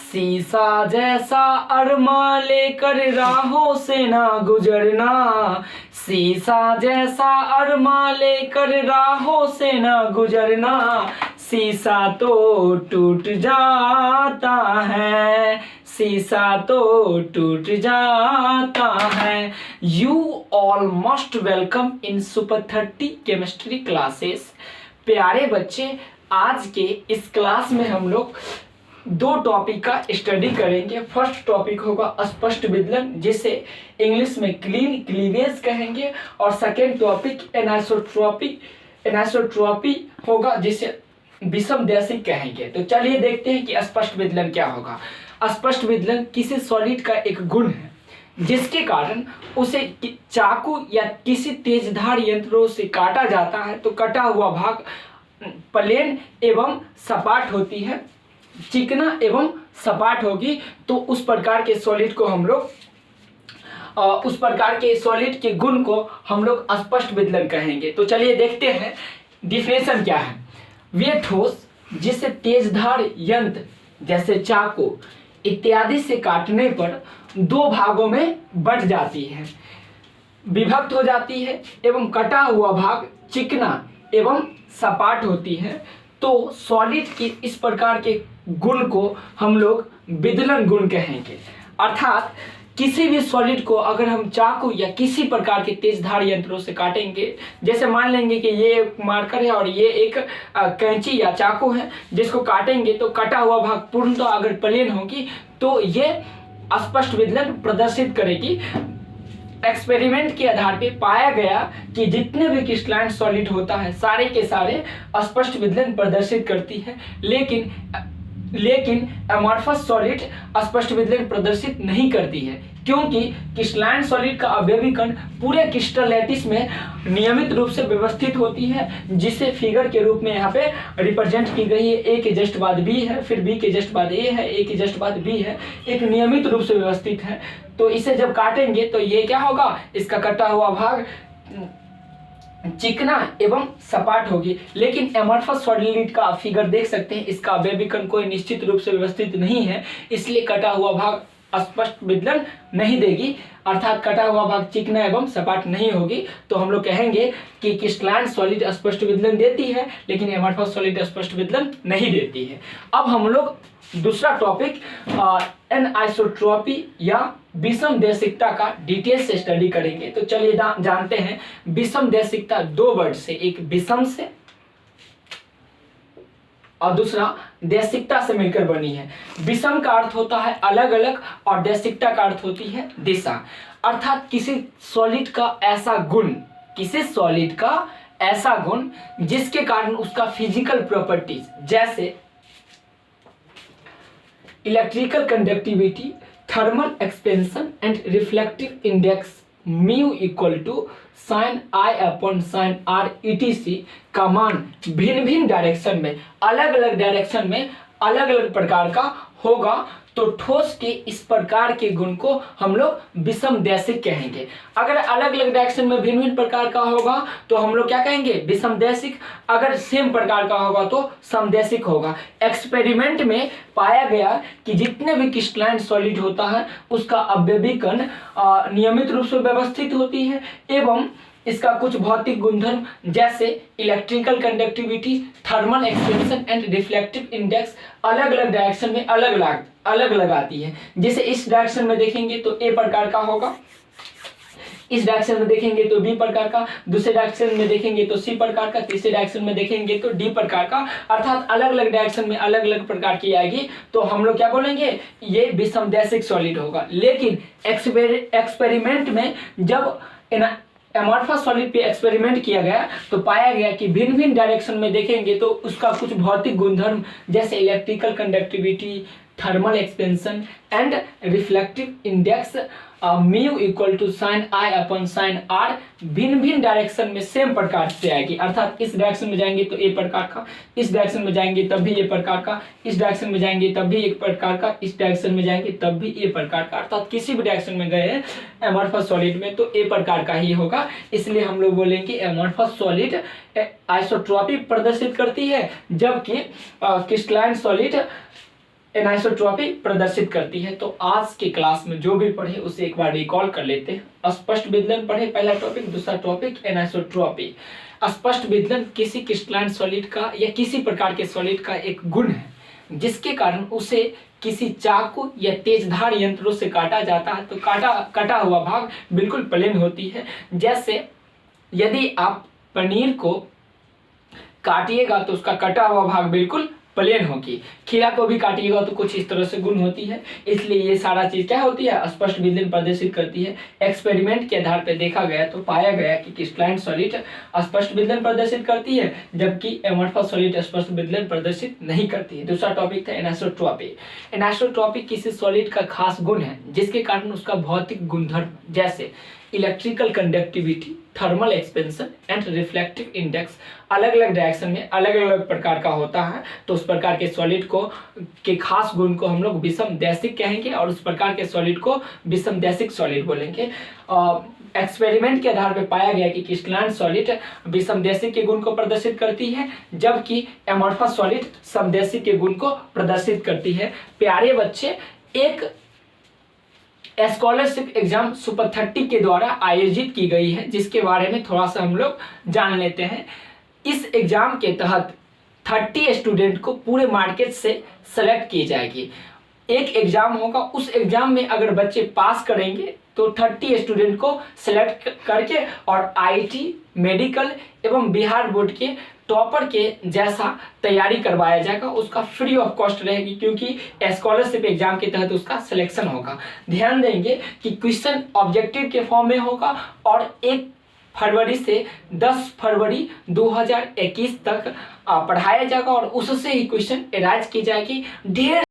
शीशा जैसा अरमा लेकर राहों से ना गुजरना, शीशा जैसा अरमा लेकर राहों से ना गुजरना, शीशा तो टूट जाता है, शीशा तो टूट जाता है। You all must welcome in super 30 chemistry classes. प्यारे बच्चे, आज के इस क्लास में हम लोग दो टॉपिक का स्टडी करेंगे। फर्स्ट टॉपिक होगा स्पष्ट विदलन, जिसे इंग्लिश में क्लीन क्लीवेज कहेंगे, और सेकेंड टॉपिक एनाइसोट्रॉपी होगा, जिसे विषमदैशिक कहेंगे। तो चलिए देखते हैं कि स्पष्ट विदलन क्या होगा। स्पष्ट विदलन किसी सॉलिड का एक गुण है जिसके कारण उसे चाकू या किसी तेजधार यंत्रों से काटा जाता है तो कटा हुआ भाग प्लेन एवं सपाट होती है, चिकना एवं सपाट होगी। तो उस प्रकार के सॉलिड को हम लोग उस प्रकार के सॉलिड के गुण को हम लोग स्पष्ट विदलन कहेंगे। तो चलिए देखते हैं डिफिनेशन क्या है। वे ठोस जिसे तेजधार यंत्र जैसे चाकू इत्यादि से काटने पर दो भागों में बंट जाती है, विभक्त हो जाती है, एवं कटा हुआ भाग चिकना एवं सपाट होती है। तो सॉलिड के इस प्रकार के गुण को हम लोग विदलन गुण कहेंगे। अर्थात किसी भी सॉलिड को अगर हम चाकू या किसी प्रकार के तेजधार यंत्रों से काटेंगे, जैसे मान लेंगे कि ये एक मार्कर है और ये एक कैंची या चाकू है, जिसको काटेंगे तो कटा हुआ भाग पूर्णतः अगर प्लेन होगी तो ये स्पष्ट विदलन प्रदर्शित करेगी। एक्सपेरिमेंट के आधार पे पाया गया कि जितने भी क्रिस्टलाइन सॉलिड होता है सारे के सारे स्पष्ट विदलन प्रदर्शित करती है, लेकिन अमॉर्फस सॉलिड स्पष्ट विदलन प्रदर्शित नहीं करती है, क्योंकि क्रिस्टलाइन सॉलिड का अवयवी कण पूरे क्रिस्टल लैटिस में नियमित रूप से व्यवस्थित होती है, जिसे फिगर के रूप में यहाँ पे रिप्रेजेंट की गई है। ए के जस्ट बाद बी है, फिर बी के जस्ट बाद ए है, ए के जस्ट बाद बी है, एक नियमित रूप से व्यवस्थित है। तो इसे जब काटेंगे तो ये क्या होगा, इसका कटा हुआ भाग चिकना एवं सपाट होगी। लेकिन एमॉर्फस सॉलिड का फिगर देख सकते हैं, इसका अवयवी कण कोई निश्चित रूप से व्यवस्थित नहीं है, इसलिए कटा हुआ भाग स्पष्ट विदलन नहीं देगी, अर्थात कटा हुआ भाग चिकना एवं सपाट नहीं होगी। तो हम लोग कहेंगे कि क्रिस्टलाइन सॉलिड स्पष्ट विदलन देती है, लेकिन एमॉर्फस सॉलिड स्पष्ट विदलन नहीं देती है। अब हम लोग दूसरा टॉपिक एनाइसोट्रॉपी या विषमदैशिकता का डिटेल से स्टडी करेंगे। तो चलिए जानते हैं विषमदैशिकता दो वर्ड से, एक विषम से और दूसरा दैशिकता से मिलकर बनी है। विषम का अर्थ होता है अलग अलग और दैशिकता का अर्थ होती है दिशा। अर्थात किसी सॉलिड का ऐसा गुण जिसके कारण उसका फिजिकल प्रॉपर्टीज जैसे electrical conductivity, thermal expansion and reflective index mu equal to sine i upon sine r ETC का मान भिन्न भिन्न डायरेक्शन में अलग अलग डायरेक्शन में अलग अलग प्रकार का होगा। तो ठोस के इस प्रकार के गुण को हम लोग विषमदैशिक कहेंगे। अगर अलग अलग डायरेक्शन में भिन्न भिन्न प्रकार का होगा तो हम लोग क्या कहेंगे, विषमदैशिक। अगर सेम प्रकार का होगा तो समदैशिक होगा। एक्सपेरिमेंट में पाया गया कि जितने भी क्रिस्टलाइन सॉलिड होता है उसका अवयवी कण नियमित रूप से व्यवस्थित होती है, एवं इसका कुछ भौतिक गुणधर्म जैसे electrical conductivity, thermal expansion and reflective index अलग अलग डायरेक्शन में अलग अलग आती है। जैसे इस डायरेक्शन में देखेंगे तो ए प्रकार का होगा, इस डायरेक्शन में देखेंगे तो बी प्रकार का, दूसरे डायरेक्शन में देखेंगे तो सी प्रकार का, तीसरे डायरेक्शन में देखेंगे तो डी प्रकार का। अर्थात अलग अलग डायरेक्शन में अलग अलग प्रकार की आएगी। तो हम लोग क्या बोलेंगे, ये विषमदैशिक सॉलिड होगा। लेकिन एक्सपेरिमेंट में जब एमॉर्फस सॉलिड पे एक्सपेरिमेंट किया गया तो पाया गया कि भिन्न भिन्न डायरेक्शन में देखेंगे तो उसका कुछ भौतिक गुणधर्म जैसे electrical conductivity, thermal expansion and reflective index mu equal to sine i upon sine r भिन्न भिन्न डायरेक्शन में सेम प्रकार से आएगी। अर्थात इस डायरेक्शन में जाएंगे तो ए प्रकार का, इस डायरेक्शन में जाएंगे तब भी ए प्रकार का, इस डायरेक्शन में जाएंगे तब भी एक प्रकार का, इस डायरेक्शन में जाएंगे तब भी ए प्रकार का। अर्थात किसी भी डायरेक्शन में गए एमॉर्फस सॉलिड में तो ए प्रकार का ही होगा। इसलिए हम लोग बोलेंगे एमॉर्फस सॉलिड आइसोट्रॉपी प्रदर्शित करती है, जबकि क्रिस्टलाइन सॉलिड एनाइसोट्रॉपी प्रदर्शित करती है। तो आज के क्लास में जो भी पढ़े उसे एक बार रिकॉल कर लेते हैं। अस्पष्ट विदलन पढ़े पहला टॉपिक, दूसरा टॉपिक एनाइसोट्रॉपी। अस्पष्ट विदलन किसी क्रिस्टलाइन सॉलिड का या किसी प्रकार के सॉलिड का एक गुण है जिसके कारण उसे किसी चाकू या तेजधार यंत्रों से काटा जाता है तो कटा हुआ भाग बिल्कुल प्लेन होती है। जैसे यदि आप पनीर को काटिएगा तो उसका कटा हुआ भाग बिल्कुल प्लेन होगी, खीरा को भी काटिएगा तो कुछ इस तरह से गुण होती है। इसलिए ये सारा चीज क्या होती है, अस्पष्ट विदलन प्रदर्शित करती है। एक्सपेरिमेंट के आधार पर देखा गया तो पाया गया कि क्रिस्टलाइन सॉलिड अस्पष्ट विदलन प्रदर्शित करती है जबकि एमोर्फस सॉलिड अस्पष्ट विदलन प्रदर्शित नहीं करती है। दूसरा टॉपिक था एनाइसोट्रॉपी। एनाइसोट्रॉपी किसी सॉलिड का खास गुण है जिसके कारण उसका भौतिक गुणधर्म जैसे electrical conductivity, thermal expansion and reflective index अलग अलग डायरेक्शन में अलग अलग प्रकार का होता है। तो उस प्रकार के सॉलिड को के खास गुण को हम लोग विषमदैशिक कहेंगे और उस प्रकार के सॉलिड को विषमदैशिक सॉलिड बोलेंगे। एक्सपेरिमेंट के आधार पर पाया गया कि क्रिस्टलाइन सॉलिड विषमदैशिक के गुण को प्रदर्शित करती है जबकि एमोर्फस सॉलिड समदैशिक के गुण को प्रदर्शित करती है। प्यारे बच्चे, एक स्कॉलरशिप एग्जाम सुपर 30 के द्वारा आयोजित की गई है जिसके बारे में थोड़ा सा हम लोग जान लेते हैं। इस एग्जाम के तहत 30 स्टूडेंट को पूरे मार्केट से सेलेक्ट की जाएगी। एक एग्जाम होगा, उस एग्जाम में अगर बच्चे पास करेंगे तो 30 स्टूडेंट को सिलेक्ट करके और आईटी, मेडिकल एवं बिहार बोर्ड के टॉपर के जैसा तैयारी करवाया जाएगा। उसका फ्री ऑफ कॉस्ट रहेगी क्योंकि स्कॉलरशिप एग्जाम के तहत उसका सिलेक्शन होगा। ध्यान देंगे कि क्वेश्चन ऑब्जेक्टिव के फॉर्म में होगा और 1 फरवरी से 10 फरवरी 2021 तक पढ़ाया जाएगा और उससे ही क्वेश्चन एराइज की जाएगी। ढेर